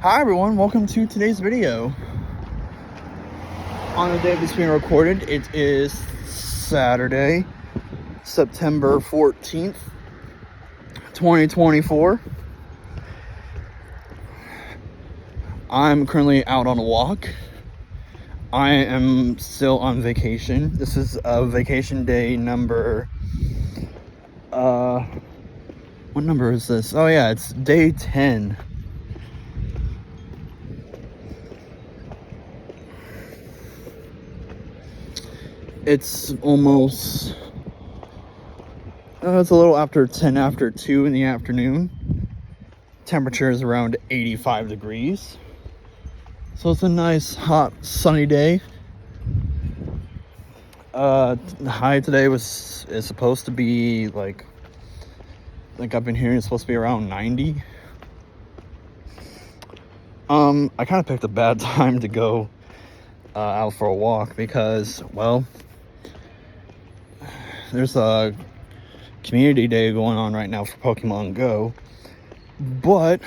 Hi everyone, welcome to today's video. On the day this being recorded, it is Saturday, September 14th, 2024. I'm currently out on a walk. I am still on vacation. This is vacation day number, what number is this? Oh yeah, it's day 10. It's almost, it's a little after 10 after 2 in the afternoon. Temperature is around 85 degrees. So it's a nice, hot, sunny day. The high today is supposed to be like I've been hearing, it's supposed to be around 90. I kind of picked a bad time to go out for a walk because, well, there's a community day going on right now for Pokemon Go, but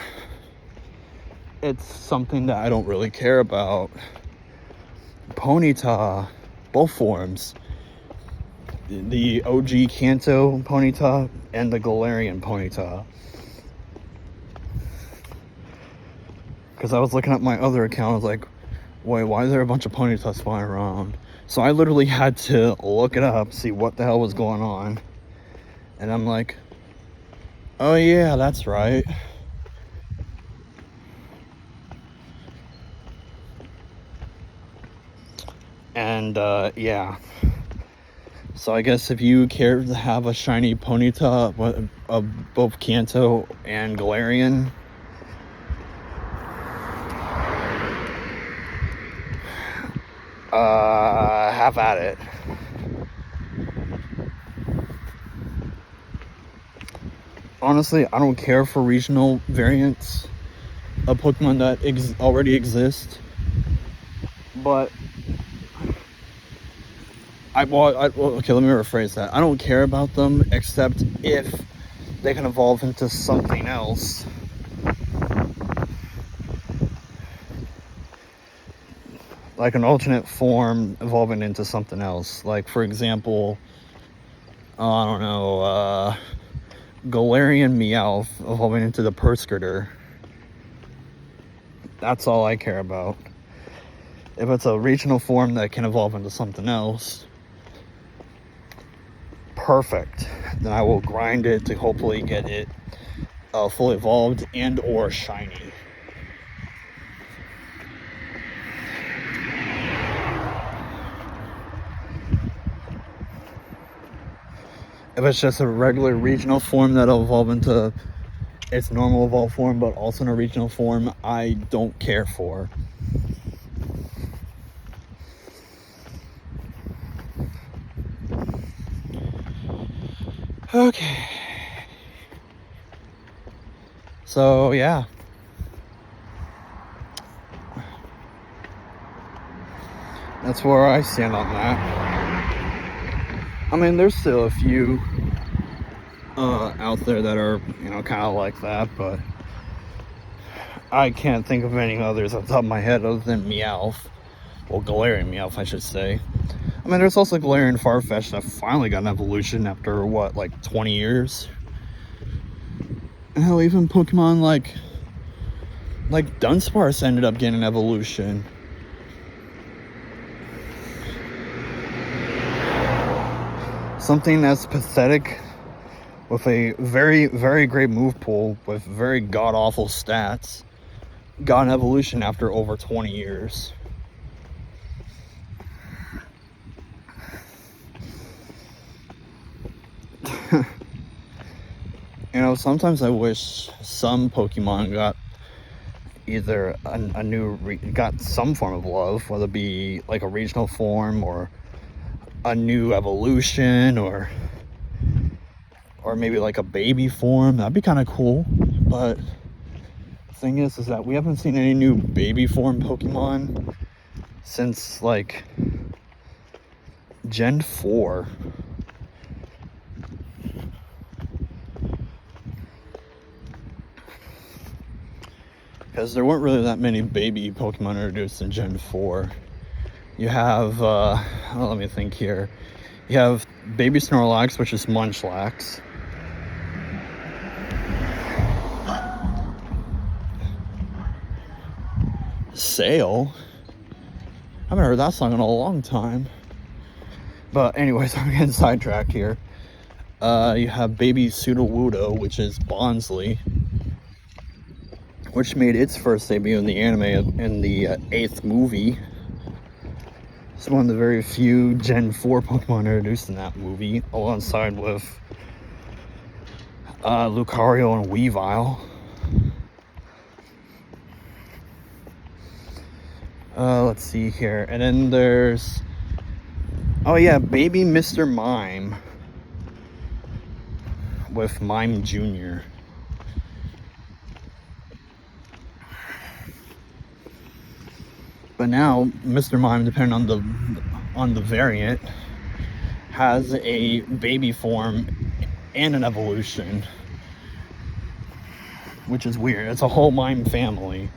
it's something that I don't really care about. Ponyta, both forms, the OG Kanto Ponyta and the Galarian Ponyta. Because I was looking at my other account, I was like, wait, why is there a bunch of Ponytas flying around? So I literally had to look it up, see what the hell was going on. And I'm like, oh yeah, that's right. And yeah. So I guess if you care to have a shiny Ponyta of both Kanto and Galarian, have at it. Honestly, I don't care for regional variants of Pokemon that already exist. But okay, let me rephrase that. I don't care about them except if they can evolve into something else. Like an alternate form evolving into something else. Like, for example, I don't know, Galarian Meowth evolving into the Perskirter. That's all I care about. If it's a regional form that can evolve into something else, perfect. Then I will grind it to hopefully get it fully evolved and or shiny. If it's just a regular regional form that'll evolve into its normal evolved form, but also in a regional form, I don't care for. Okay. So, yeah. That's where I stand on that. I mean, there's still a few out there that are, kind of like that, but I can't think of any others off the top of my head other than Meowth. Well, Galarian Meowth, I should say. I mean, there's also Galarian Farfetch'd that finally got an evolution after, what, like 20 years? And hell, even Pokemon like Dunsparce ended up getting an evolution. Something as pathetic with a very, very great move pool with very god-awful stats got an evolution after over 20 years. Sometimes I wish some Pokemon got either got some form of love, whether it be like a regional form or a new evolution or maybe like a baby form. That'd be kind of cool. But the thing is that we haven't seen any new baby form Pokemon since like Gen 4. because there weren't really that many baby Pokemon introduced in Gen 4. You have, let me think here. You have Baby Snorlax, which is Munchlax. Sail? I haven't heard that song in a long time. But anyways, I'm getting sidetracked here. You have Baby Sudowoodo, which is Bonsly, which made its first debut in the anime in the 8th movie. It's one of the very few Gen 4 Pokemon introduced in that movie, alongside with Lucario and Weavile. Let's see here. And then there's... oh yeah, Baby Mr. Mime with Mime Jr. But now, Mr. Mime, depending on the variant, has a baby form and an evolution, which is weird. It's a whole Mime family.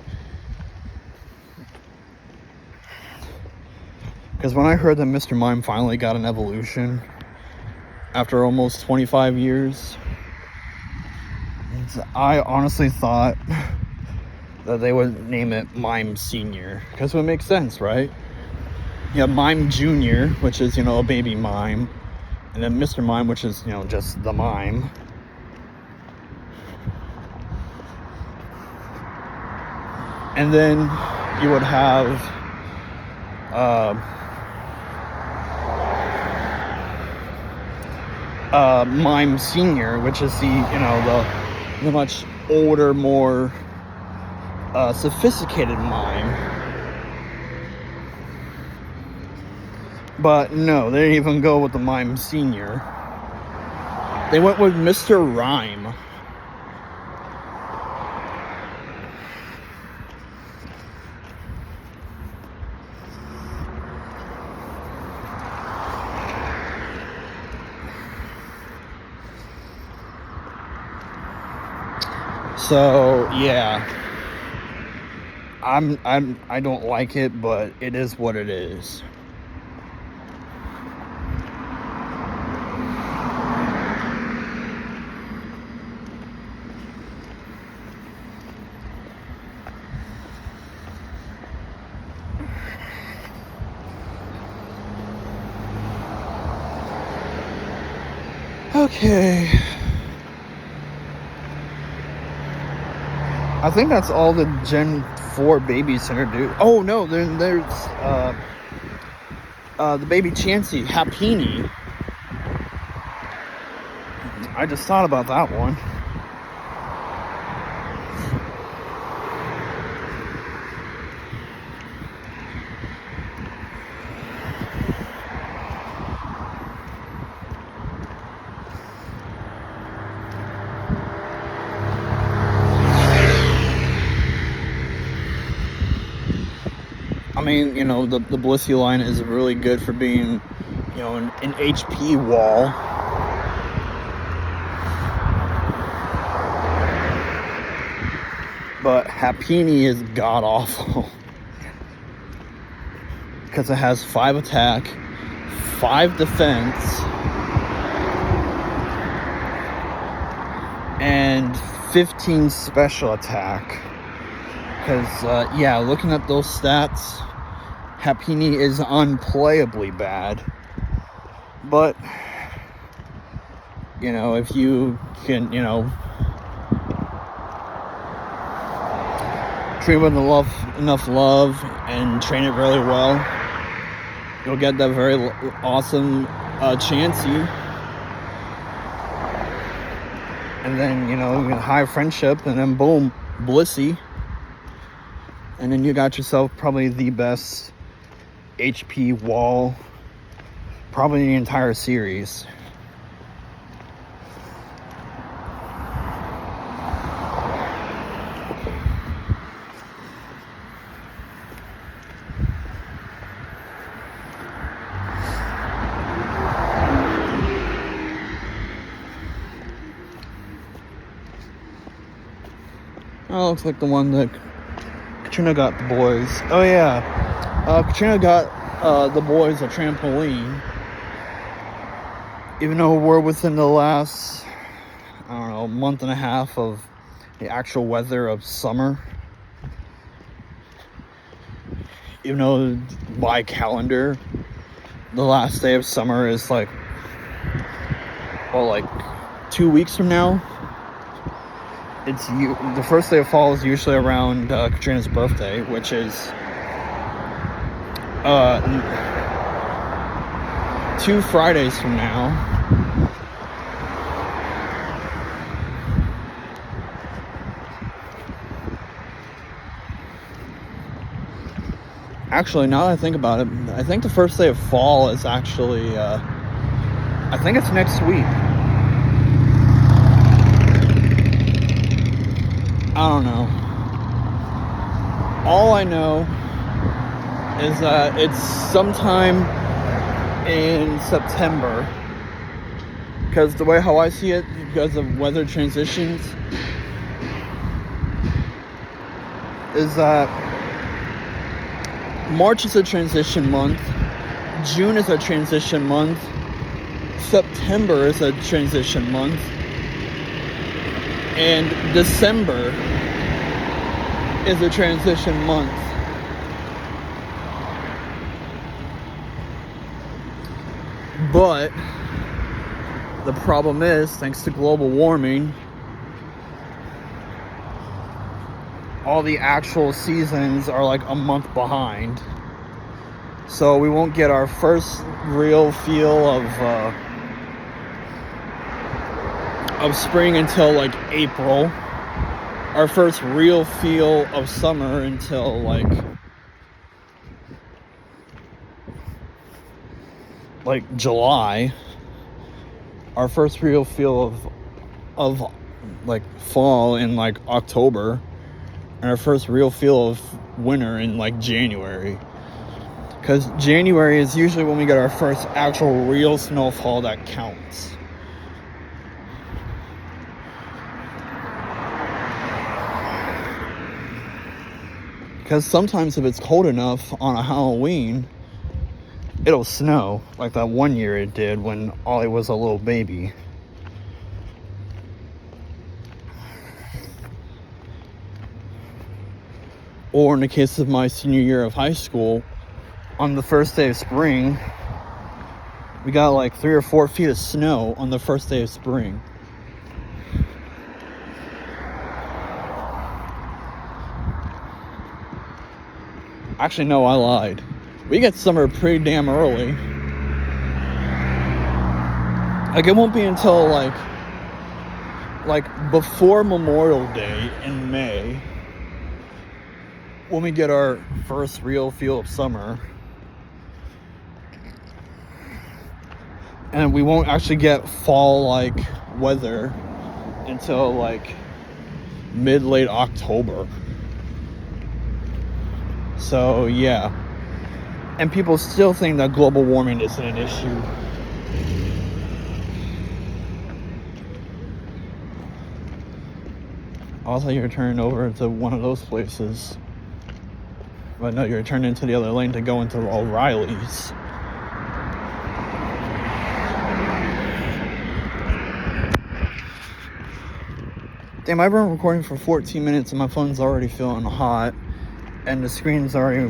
Because when I heard that Mr. Mime finally got an evolution after almost 25 years, I honestly thought that they would name it Mime Senior, because it would make sense, right? You have Mime Junior, which is, a baby mime, and then Mr. Mime, which is, just the mime. And then you would have Mime Senior, which is the much older, more sophisticated mime. But no, they didn't even go with the Mime Senior. They went with Mr. Rhyme. So yeah, I don't like it, but it is what it is. Okay. I think that's all the Gen 4 babies introduced. Oh no, then there's the baby Chansey, Happiny. I just thought about that one. I mean, the Blissey line is really good for being, an HP wall. But Happiny is god-awful. Because it has 5 attack, 5 defense, and 15 special attack. Because, yeah, looking at those stats, Happiny is unplayably bad. But, if you can, treat it with enough love and train it really well, you'll get that very awesome Chansey. And then, high friendship, and then boom, Blissey. And then you got yourself probably the best HP wall, probably in the entire series. Oh, looks like the one that Katrina got the boys. Oh yeah, Katrina got the boys a trampoline. Even though we're within the last, I don't know, month and a half of the actual weather of summer. Even though by calendar, the last day of summer is like 2 weeks from now. It's the first day of fall is usually around Katrina's birthday, which is 2 Fridays from now. Actually, now that I think about it, I think the first day of fall is actually, I think it's next week. I don't know. All I know is that it's sometime in September. Because the way how I see it, because of weather transitions, is that March is a transition month, June is a transition month, September is a transition month, and December is a transition month. But the problem is, thanks to global warming, all the actual seasons are like a month behind. So we won't get our first real feel of spring until like April. Our first real feel of summer until like July. Our first real feel of like fall in like October, and our first real feel of winter in like January. Because January is usually when we get our first actual real snowfall that counts. Because sometimes if it's cold enough on a Halloween, it'll snow. Like that one year it did when Ollie was a little baby. Or in the case of my senior year of high school, on the first day of spring, we got like 3 or 4 feet of snow on the first day of spring. Actually, no, I lied. We get summer pretty damn early. Like, it won't be until like before Memorial Day in May when we get our first real feel of summer. And we won't actually get fall-like weather until like mid-late October. So yeah, and people still think that global warming isn't an issue. I thought you were turning over to one of those places, but no, you're turning into the other lane to go into O'Reilly's. Damn, I've been recording for 14 minutes and my phone's already feeling hot. And the screen's already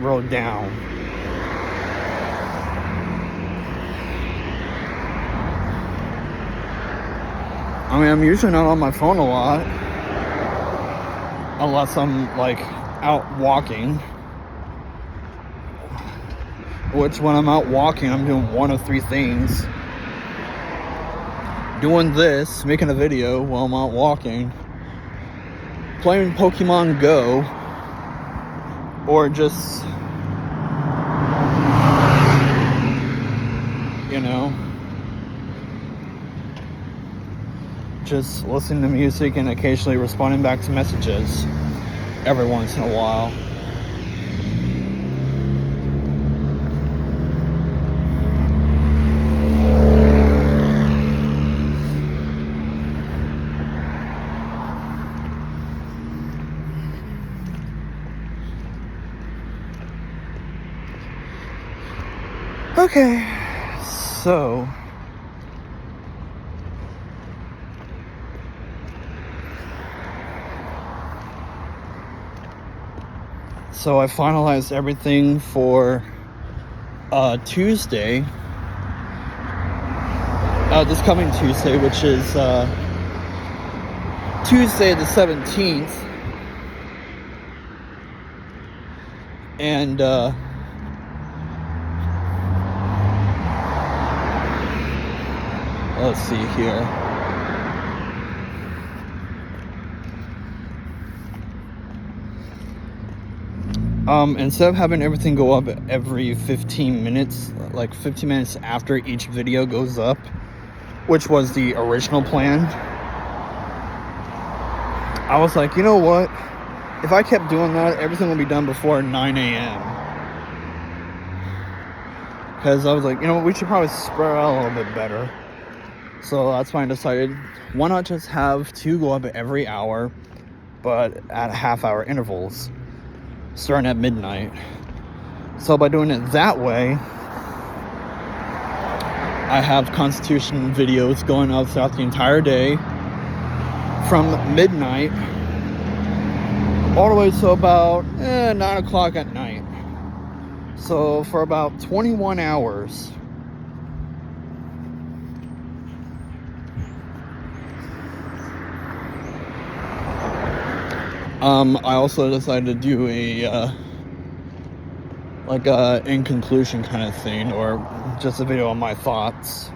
rolled down. I mean, I'm usually not on my phone a lot. Unless I'm, like, out walking. Which, when I'm out walking, I'm doing one of 3 things. Doing this, making a video while I'm out walking. Playing Pokemon Go. Or just, you know, just listening to music and occasionally responding back to messages every once in a while. Okay, so I finalized everything for Tuesday, this coming Tuesday, which is Tuesday the 17th, and let's see here. Instead of having everything go up every 15 minutes, like 15 minutes after each video goes up, which was the original plan, I was like, you know what? If I kept doing that, everything will be done before 9 a.m. Because I was like, you know what? We should probably spread out a little bit better. So that's why I decided, why not just have 2 go up every hour, but at half-hour intervals, starting at midnight. So by doing it that way, I have Constitution videos going out throughout the entire day, from midnight all the way to about 9 o'clock at night. So for about 21 hours. I also decided to do a like a in conclusion kind of thing, or just a video on my thoughts,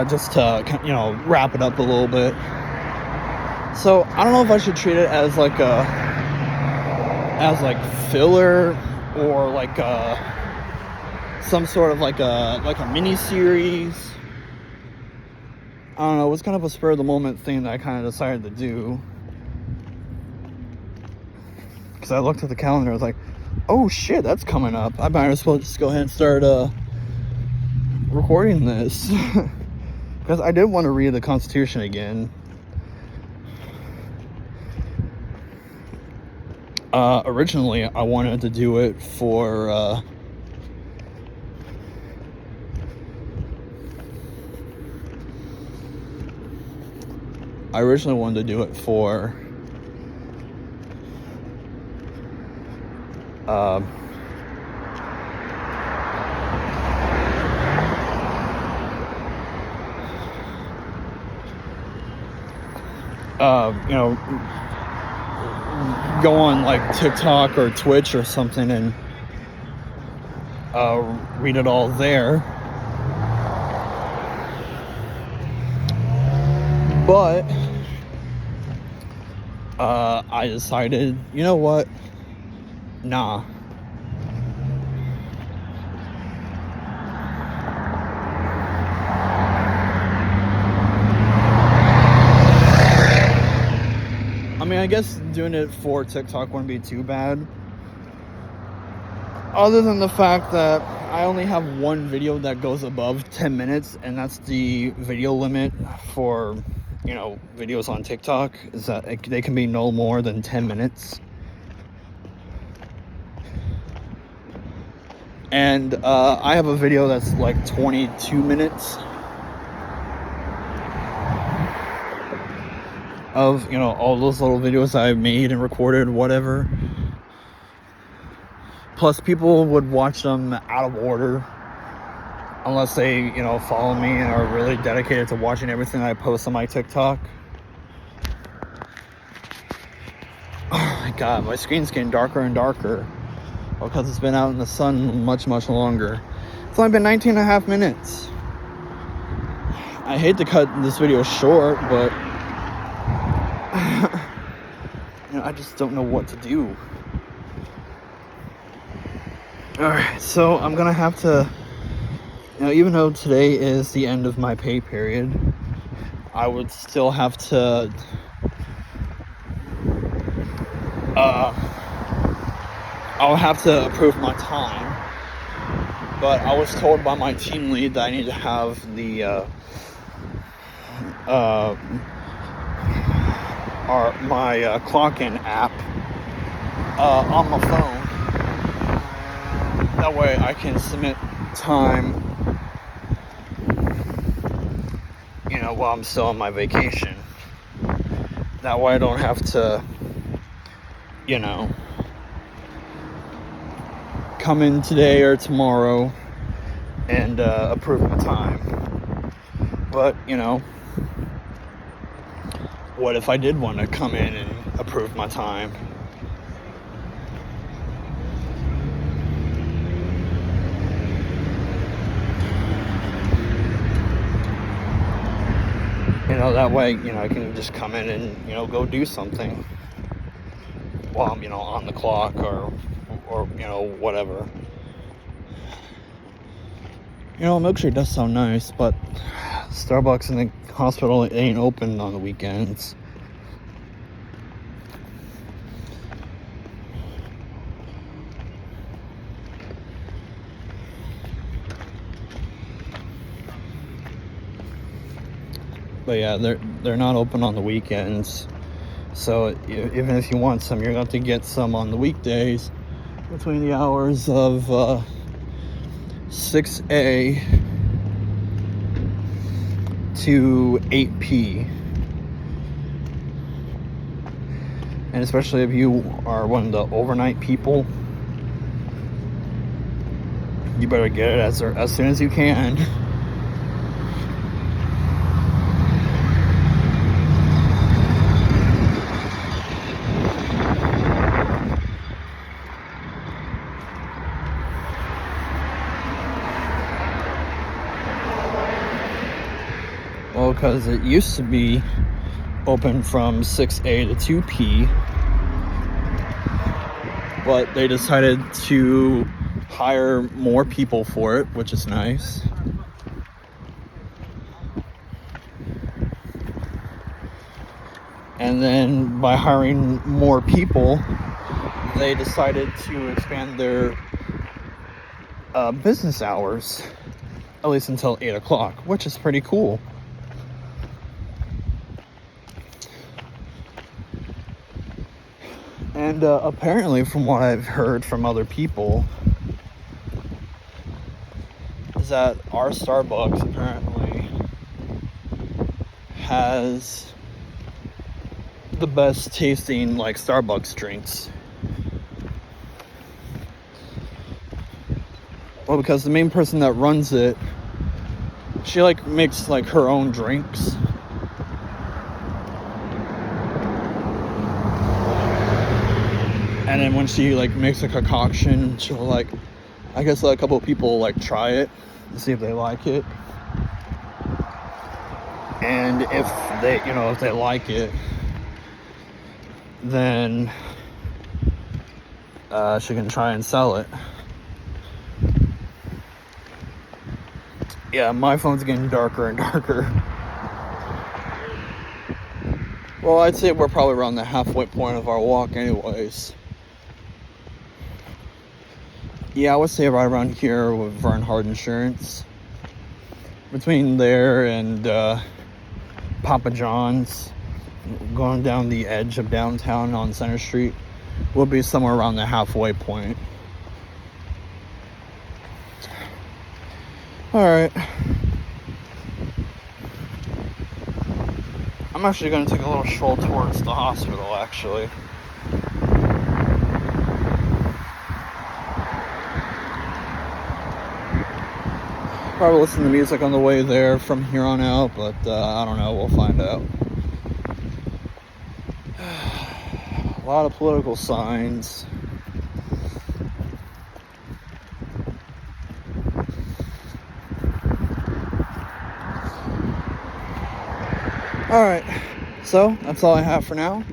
just to, you know, wrap it up a little bit. So I don't know if I should treat it as like filler, or like some sort of like a mini series. I don't know, it was kind of a spur of the moment thing that I kind of decided to do, because I looked at the calendar, I was like, oh shit, that's coming up. I might as well just go ahead and start recording this. Because I did want to read the Constitution again. Originally, I wanted to do it for I originally wanted to do it for you know, go on like TikTok or Twitch or something and read it all there. But I decided, you know what? Nah. I mean, I guess doing it for TikTok wouldn't be too bad. Other than the fact that I only have one video that goes above 10 minutes, and that's the video limit for, you know, videos on TikTok, is that they can be no more than 10 minutes. And I have a video that's like 22 minutes of, you know, all those little videos I've made and recorded, whatever. Plus, people would watch them out of order unless they, you know, follow me and are really dedicated to watching everything I post on my TikTok. Oh my god, my screen's getting darker and darker. Well, because it's been out in the sun much, much longer. It's only been 19 and a half minutes. I hate to cut this video short, but you know, I just don't know what to do. Alright, so I'm gonna have to, you know, even though today is the end of my pay period, I would still have to I'll have to approve my time. But I was told by my team lead that I need to have the my clock-in app on my phone. That way I can submit time, while I'm still on my vacation. That way I don't have to, come in today or tomorrow and approve my time. But, what if I did want to come in and approve my time? That way, I can just come in and, go do something while I'm, on the clock or whatever. A milkshake does sound nice, but Starbucks in the hospital ain't open on the weekends. But yeah, they're not open on the weekends. So even if you want some, you're going to have to get some on the weekdays between the hours of 6 a to 8 p. And especially if you are one of the overnight people, you better get it as soon as you can. Well, because it used to be open from 6 a to 2 p, but they decided to hire more people for it, which is nice. And then by hiring more people, they decided to expand their business hours, at least until 8 o'clock, which is pretty cool. And apparently, from what I've heard from other people, is that our Starbucks apparently has the best tasting Starbucks drinks. Well, because the main person that runs it, she makes her own drinks. And then when she makes a concoction, she'll I guess let a couple of people try it and see if they like it. And if they like it, then she can try and sell it. Yeah, my phone's getting darker and darker. Well, I'd say we're probably around the halfway point of our walk anyways. Yeah, I would say right around here with Vernhard Insurance. Between there and Papa John's, going down the edge of downtown on Center Street, we'll be somewhere around the halfway point. Alright. I'm actually going to take a little stroll towards the hospital, actually. Probably listen to music on the way there from here on out, but I don't know, we'll find out. A lot of political signs. Alright, so that's all I have for now.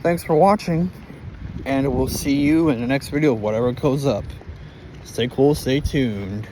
Thanks for watching, and we'll see you in the next video of whatever goes up. Stay cool, stay tuned.